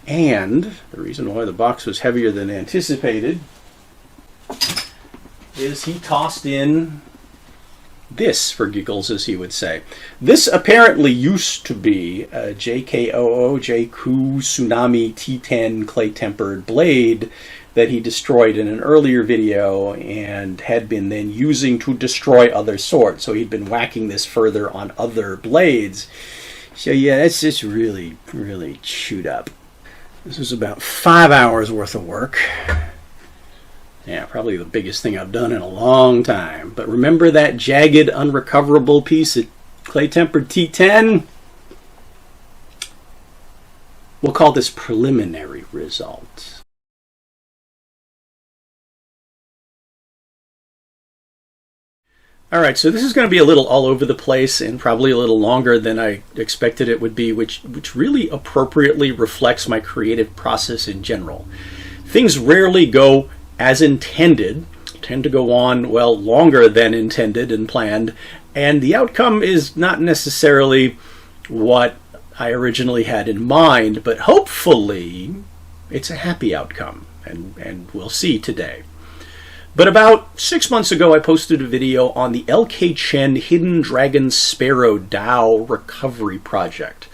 And the reason why the box was heavier than anticipated is he tossed in this for giggles, as he would say. This apparently used to be a JKOO Tsunami T-10 clay-tempered blade that he destroyed in an earlier video and had been then using to destroy other swords. So he'd been whacking this further on other blades. So yeah, it's just really, really chewed up. This was about 5 hours worth of work. Yeah, probably the biggest thing I've done in a long time. But remember that jagged, unrecoverable piece of clay-tempered T10? We'll call this preliminary result. Alright, so this is going to be a little all over the place and probably a little longer than I expected it would be, which really appropriately reflects my creative process in general. Things rarely go as intended, tend to go on, well, longer than intended and planned, and the outcome is not necessarily what I originally had in mind, but hopefully it's a happy outcome, and we'll see today. But about 6 months ago, I posted a video on the LK Chen Hidden Dragon Sparrow Dao recovery project.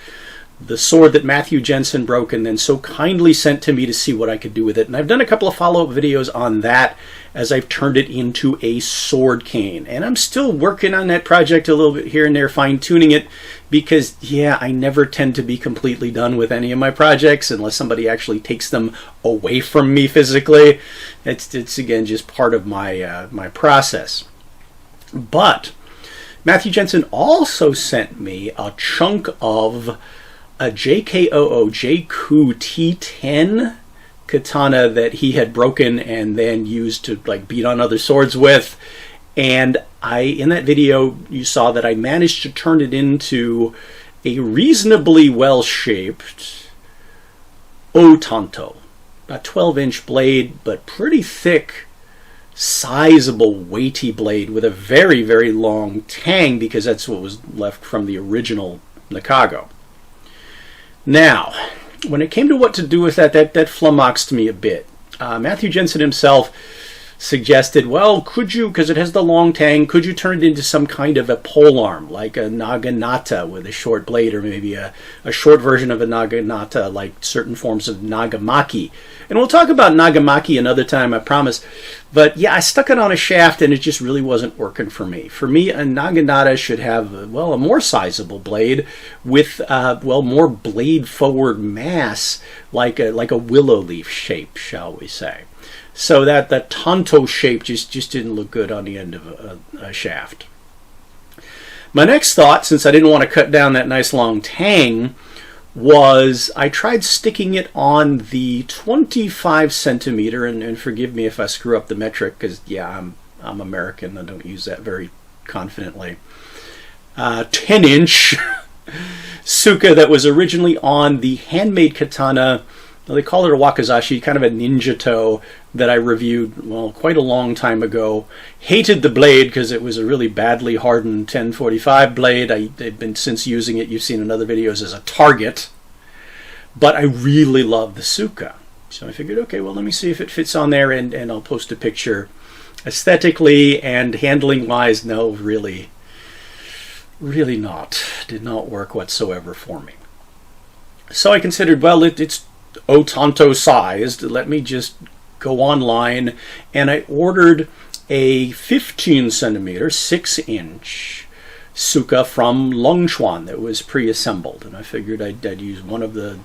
The sword that Matthew Jensen broke and then so kindly sent to me to see what I could do with it. And I've done a couple of follow-up videos on that as I've turned it into a sword cane. And I'm still working on that project a little bit here and there, fine-tuning it, because, yeah, I never tend to be completely done with any of my projects unless somebody actually takes them away from me physically. It's again, just part of my, my process. But Matthew Jensen also sent me a chunk of a JKOO JKOO T10 katana that he had broken and then used to like beat on other swords with. And in that video, you saw that I managed to turn it into a reasonably well-shaped O-Tanto. About 12-inch blade, but pretty thick, sizable, weighty blade with a very, very long tang, because that's what was left from the original Nakago. Now, when it came to what to do with that flummoxed me a bit. Matthew Jensen himself suggested, well, could you, because it has the long tang, could you turn it into some kind of a polearm, like a naginata with a short blade, or maybe a short version of a naginata, like certain forms of nagamaki. And we'll talk about nagamaki another time, I promise. But yeah, I stuck it on a shaft and it just really wasn't working for me. For me, a naginata should have, well, a more sizable blade with, well, more blade forward mass, like a willow leaf shape, shall we say. So that tanto shape just didn't look good on the end of a shaft. My next thought, since I didn't want to cut down that nice long tang, was I tried sticking it on the 25 centimeter, and forgive me if I screw up the metric, because yeah, I'm American, I don't use that very confidently. 10-inch Tsuka that was originally on the handmade katana. They call it a Wakizashi, kind of a ninja toe, that I reviewed, well, quite a long time ago. Hated the blade because it was a really badly hardened 1045 blade. I've been since using it, you've seen in other videos, as a target. But I really love the Tsuka. So I figured, okay, well, let me see if it fits on there, and I'll post a picture. Aesthetically and handling-wise, no, really not. Did not work whatsoever for me. So I considered, well, it's O-Tanto sized. Let me just go online, and I ordered a 15 centimeter, 6-inch Tsuka from Longquan that was pre-assembled, and I figured I'd use one of the,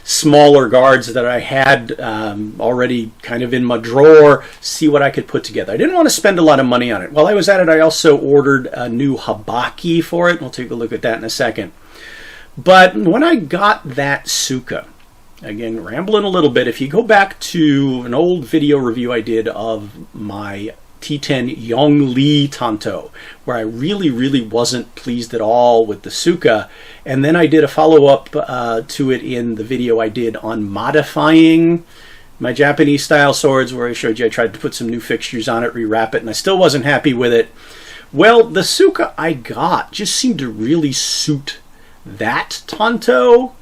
smaller guards that I had already kind of in my drawer, see what I could put together. I didn't want to spend a lot of money on it. While I was at it, I also ordered a new Habaki for it. We'll take a look at that in a second. But when I got that Tsuka, again, rambling a little bit, if you go back to an old video review I did of my T10 Yongli Tanto, where I really wasn't pleased at all with the Tsuka, and then I did a follow-up to it in the video I did on modifying my Japanese style swords, where I showed you I tried to put some new fixtures on it, rewrap it, and I still wasn't happy with it. Well, the Tsuka I got just seemed to really suit that Tanto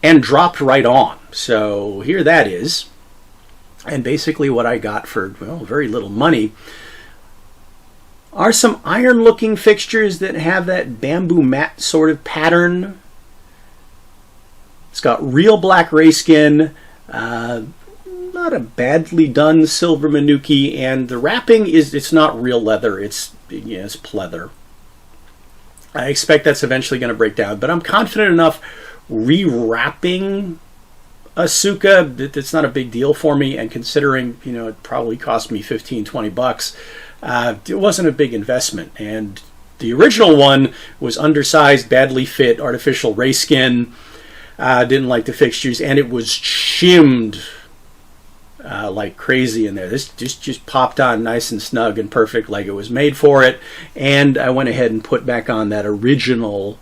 and dropped right on. So here that is. And basically what I got for, well, very little money are some iron-looking fixtures that have that bamboo mat sort of pattern. It's got real black rayskin, not a badly done silver manuki, and the wrapping it's not real leather, it's pleather. I expect that's eventually going to break down, but I'm confident enough re-wrapping a Tsuka that it's not a big deal for me, and considering, it probably cost me $15-20, it wasn't a big investment. And the original one was undersized, badly fit, artificial rayskin, didn't like the fixtures, and it was shimmed like crazy in there. This just popped on nice and snug and perfect, like it was made for it. And I went ahead and put back on that original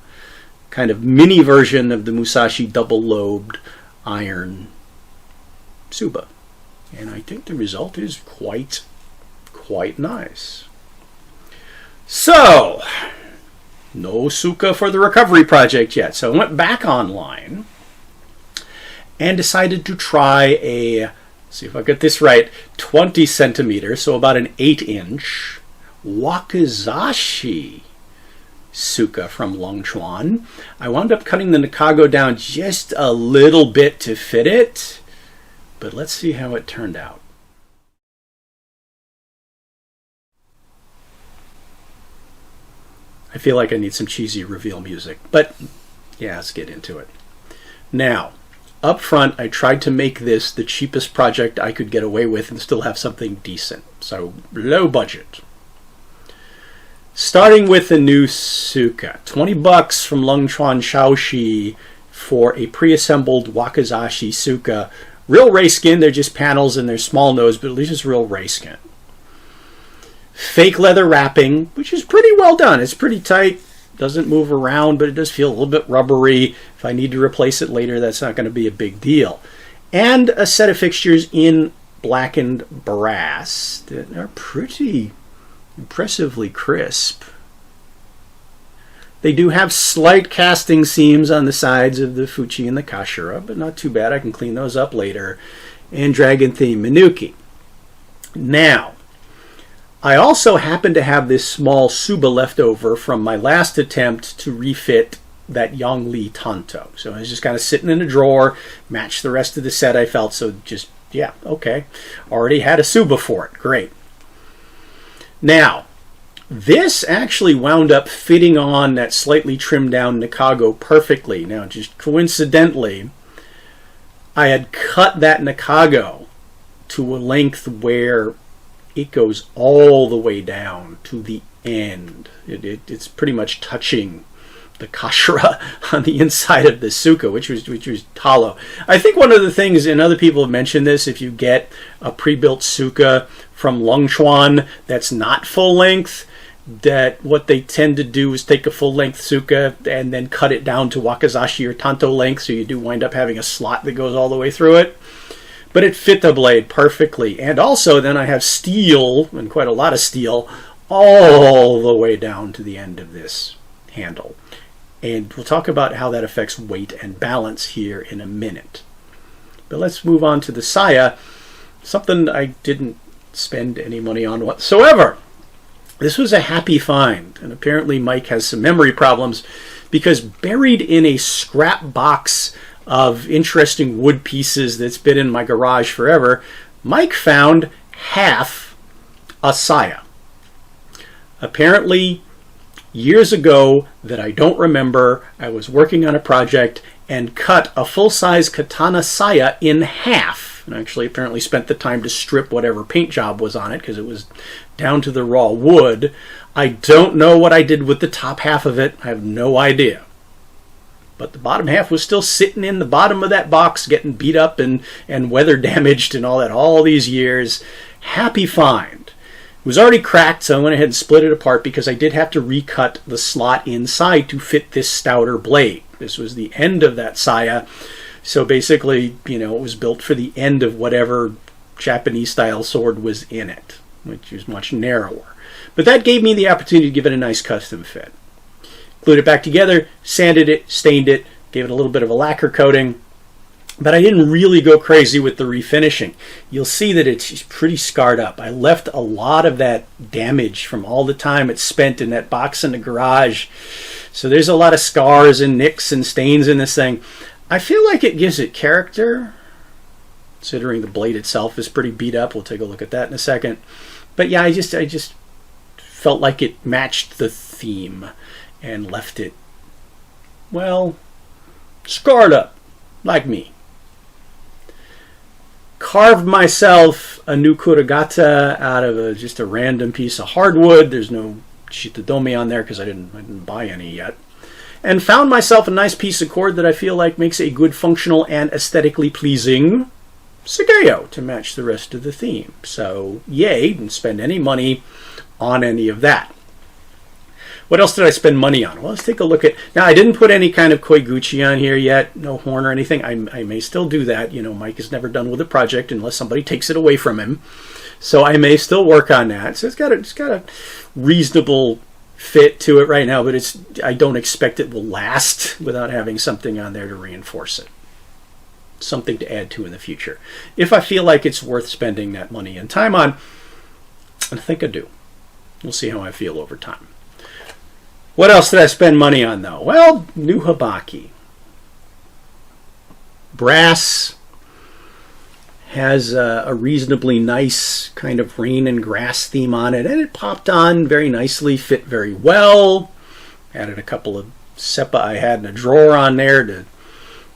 kind of mini version of the Musashi double-lobed iron Tsuba. And I think the result is quite nice. So, no Tsuka for the recovery project yet. So I went back online and decided to try a, see if I get this right, 20 centimeter, so about an 8-inch Wakizashi Tsuka from Longquan. I wound up cutting the Nikago down just a little bit to fit it, but let's see how it turned out. I feel like I need some cheesy reveal music, but yeah, let's get into it. Now, up front, I tried to make this the cheapest project I could get away with and still have something decent, so low budget. Starting with the new Tsuka, $20 from Longquan Shaoshi for a pre-assembled Wakizashi Tsuka. Real rayskin, they're just panels and they're small nose, but at least it's real rayskin. Fake leather wrapping, which is pretty well done. It's pretty tight, doesn't move around, but it does feel a little bit rubbery. If I need to replace it later, that's not going to be a big deal. And a set of fixtures in blackened brass that are pretty impressively crisp. They do have slight casting seams on the sides of the Fuchi and the Kashira, but not too bad. I can clean those up later. And Dragon Theme Manuki. Now, I also happen to have this small Tsuba left over from my last attempt to refit that Yongli Tanto. So it's just kind of sitting in a drawer, matched the rest of the set I felt, so just, yeah, okay. Already had a Tsuba for it, great. Now, this actually wound up fitting on that slightly trimmed down Nikago perfectly. Now, just coincidentally, I had cut that Nikago to a length where it goes all the way down to the end. It's pretty much touching the Kashira on the inside of the Tsuka, which was hollow. I think one of the things, and other people have mentioned this, if you get a pre-built Tsuka from Longquan that's not full length, that what they tend to do is take a full-length Tsuka and then cut it down to Wakizashi or Tanto length, so you do wind up having a slot that goes all the way through it. But it fit the blade perfectly. And also then I have steel, and quite a lot of steel, all the way down to the end of this handle. And we'll talk about how that affects weight and balance here in a minute. But let's move on to the saya, something I didn't spend any money on whatsoever. This was a happy find, and apparently Mike has some memory problems, because buried in a scrap box of interesting wood pieces that's been in my garage forever, Mike found half a saya. Apparently, years ago that I don't remember, I was working on a project and cut a full-size katana saya in half. And actually apparently spent the time to strip whatever paint job was on it because it was down to the raw wood. I don't know what I did with the top half of it. I have no idea. But the bottom half was still sitting in the bottom of that box, getting beat up and weather damaged and all that all these years. Happy find. It was already cracked, so I went ahead and split it apart because I did have to recut the slot inside to fit this stouter blade. This was the end of that saya. So basically, it was built for the end of whatever Japanese-style sword was in it, which is much narrower. But that gave me the opportunity to give it a nice custom fit. Glued it back together, sanded it, stained it, gave it a little bit of a lacquer coating, But I didn't really go crazy with the refinishing. You'll see that it's pretty scarred up. I left a lot of that damage from all the time it's spent in that box in the garage. So there's a lot of scars and nicks and stains in this thing. I feel like it gives it character, considering the blade itself is pretty beat up. We'll take a look at that in a second. But yeah, I just felt like it matched the theme and left it, well, scarred up, like me. Carved myself a new kuragata out of just a random piece of hardwood. There's no shitadomi on there because I didn't buy any yet. And found myself a nice piece of cord that I feel like makes a good functional and aesthetically pleasing sageo to match the rest of the theme. So yay, didn't spend any money on any of that. What else did I spend money on? Well, let's take a look at... Now, I didn't put any kind of koiguchi on here yet. No horn or anything. I may still do that. You know, Mike is never done with a project unless somebody takes it away from him. So I may still work on that. So it's got a reasonable fit to it right now, but I don't expect it will last without having something on there to reinforce it. Something to add to in the future. If I feel like it's worth spending that money and time on, I think I do. We'll see how I feel over time. What else did I spend money on, though? Well, new habaki. Brass. Has a reasonably nice kind of rain and grass theme on it, and it popped on very nicely, fit very well. Added a couple of seppa I had in a drawer on there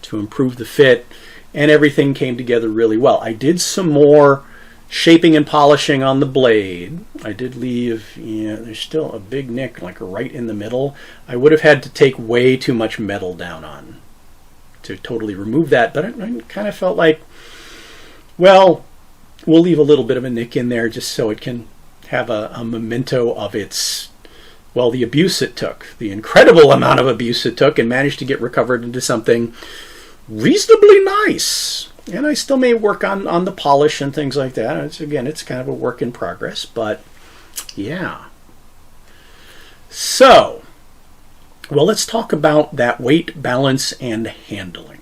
to improve the fit, and everything came together really well. I did some more shaping and polishing on the blade. I did leave, there's still a big nick like right in the middle. I would have had to take way too much metal down on to totally remove that, but I kind of felt like, well, we'll leave a little bit of a nick in there just so it can have a memento of its, well, the abuse it took, the incredible amount of abuse it took, and managed to get recovered into something reasonably nice. And I still may work on the polish and things like that. It's kind of a work in progress, but yeah. So, well, let's talk about that weight, balance, and handling.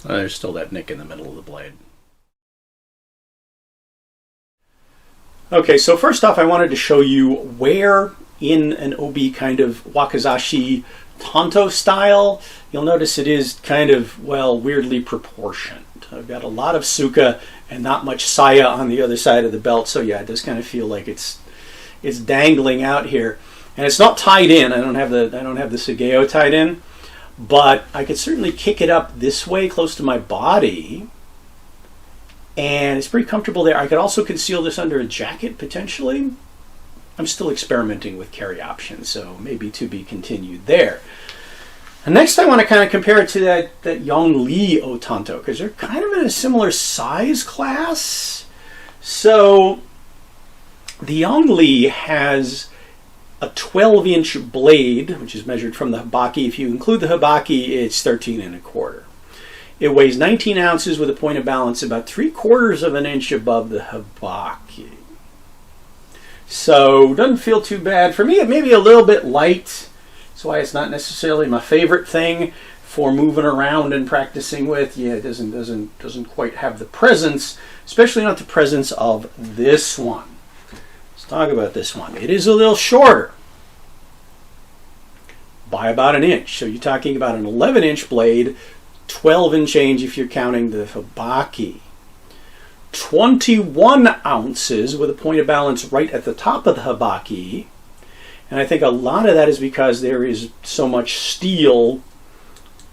There's still that nick in the middle of the blade. Okay, so first off, I wanted to show you where in an obi kind of Wakizashi tanto style, you'll notice it is kind of, well, weirdly proportioned. I've got a lot of tsuka and not much saya on the other side of the belt, so yeah, it does kind of feel like it's dangling out here. And it's not tied in. I don't have the sageo tied in. But I could certainly kick it up this way close to my body, and it's pretty comfortable there. I could also conceal this under a jacket, potentially. I'm still experimenting with carry options, so maybe to be continued there. And next I want to kind of compare it to that Yongli O-Tanto, because they're kind of in a similar size class. So the Yongli has a 12-inch blade, which is measured from the habaki. If you include the habaki, it's 13 1/4. It weighs 19 ounces with a point of balance about 3/4 of an inch above the habaki. So doesn't feel too bad. For me, it may be a little bit light. That's why it's not necessarily my favorite thing for moving around and practicing with. Yeah, it doesn't quite have the presence, especially not the presence of this one. Let's talk about this one. It is a little shorter by about an inch. So you're talking about an 11-inch blade, 12 and change if you're counting the habaki. 21 ounces with a point of balance right at the top of the habaki. And I think a lot of that is because there is so much steel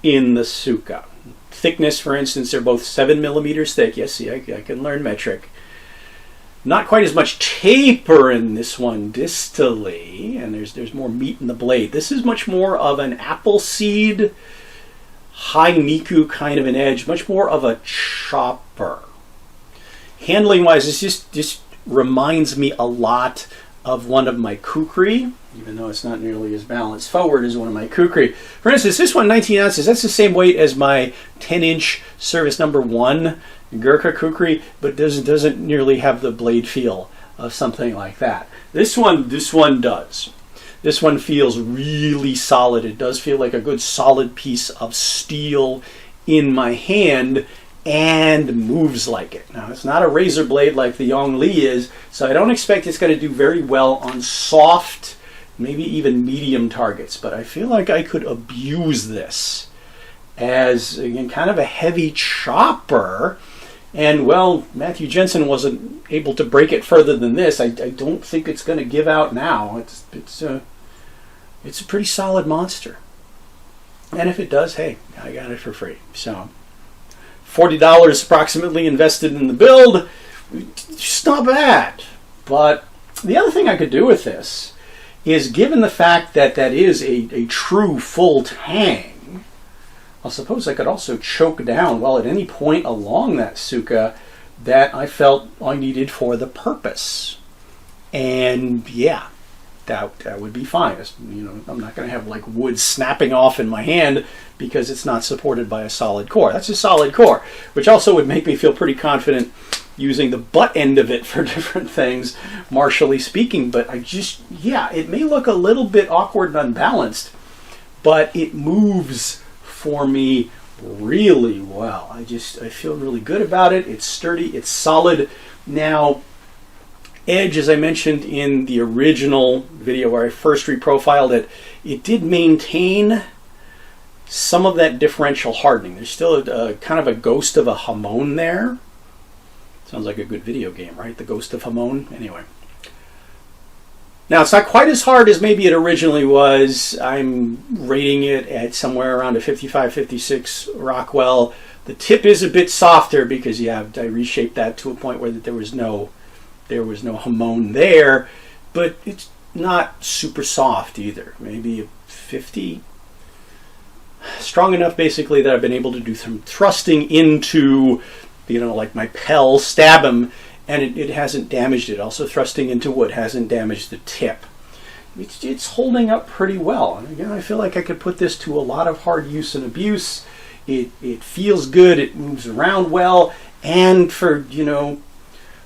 in the tsuka. Thickness, for instance, they're both 7 millimeters thick. Yes, see, I can learn metric. Not quite as much taper in this one distally, and there's more meat in the blade. This is much more of an apple seed, high miku kind of an edge, much more of a chopper. Handling wise, this just reminds me a lot of one of my kukri. even though it's not nearly as balanced forward as one of my kukri. For instance, this one, 19 ounces, that's the same weight as my 10-inch service number 1 Gurkha kukri, but doesn't nearly have the blade feel of something like that. This one does. This one feels really solid. It does feel like a good solid piece of steel in my hand, and moves like it. Now, it's not a razor blade like the Yongli is, so I don't expect it's going to do very well on soft, maybe even medium targets, but I feel like I could abuse this as, again, kind of a heavy chopper. And, well, Matthew Jensen wasn't able to break it further than this. I don't think it's going to give out now. It's a pretty solid monster. And if it does, hey, I got it for free. So, $40 approximately invested in the build. It's not bad. But the other thing I could do with this is, given the fact that that is a true full tang, I suppose I could also choke down, well, at any point along that Tsuka that I felt I needed for the purpose. And yeah, that would be fine. You know, I'm not going to have like wood snapping off in my hand because it's not supported by a solid core. That's a solid core, which also would make me feel pretty confident using the butt end of it for different things, martially speaking. But yeah, it may look a little bit awkward and unbalanced, but it moves for me really well. I feel really good about it. It's sturdy, it's solid. Now, edge, as I mentioned in the original video where I first reprofiled it, it did maintain some of that differential hardening. There's still a kind of a ghost of a Hamon there. Sounds like a good video game, right? The Ghost of Hamon. Anyway. Now, it's not quite as hard as maybe it originally was. I'm rating it at somewhere around a 55, 56 Rockwell. The tip is a bit softer because, yeah, I reshaped that to a point where there was no Hamon there, but it's not super soft either. Maybe a 50. Strong enough, basically, that I've been able to do some thrusting into, like my Pel, stab him, and it hasn't damaged it. Also, thrusting into wood hasn't damaged the tip. It's holding up pretty well. And again, I feel like I could put this to a lot of hard use and abuse. It feels good. It moves around well. And for, the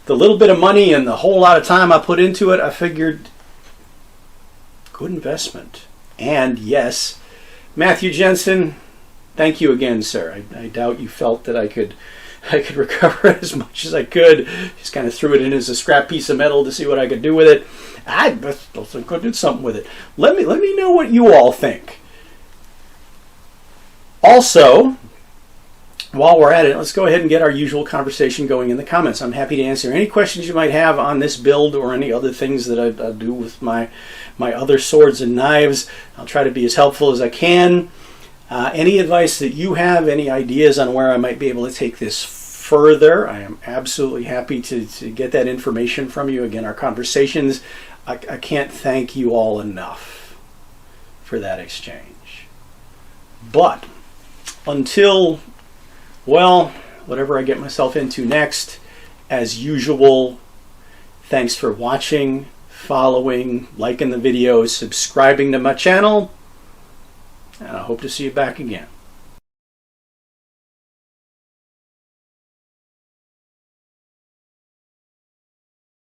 little bit of money and the whole lot of time I put into it, I figured good investment. And yes, Matthew Jensen, thank you again, sir. I doubt you felt that I could recover as much as I could. Just kind of threw it in as a scrap piece of metal to see what I could do with it. I think I did something with it. Let me know what you all think. Also, while we're at it, let's go ahead and get our usual conversation going in the comments. I'm happy to answer any questions you might have on this build or any other things that I do with my other swords and knives. I'll try to be as helpful as I can. Any advice that you have, any ideas on where I might be able to take this further, I am absolutely happy to get that information from you. Again, our conversations, I can't thank you all enough for that exchange. But until, well, whatever I get myself into next, as usual, thanks for watching, following, liking the videos, subscribing to my channel, and I hope to see you back again.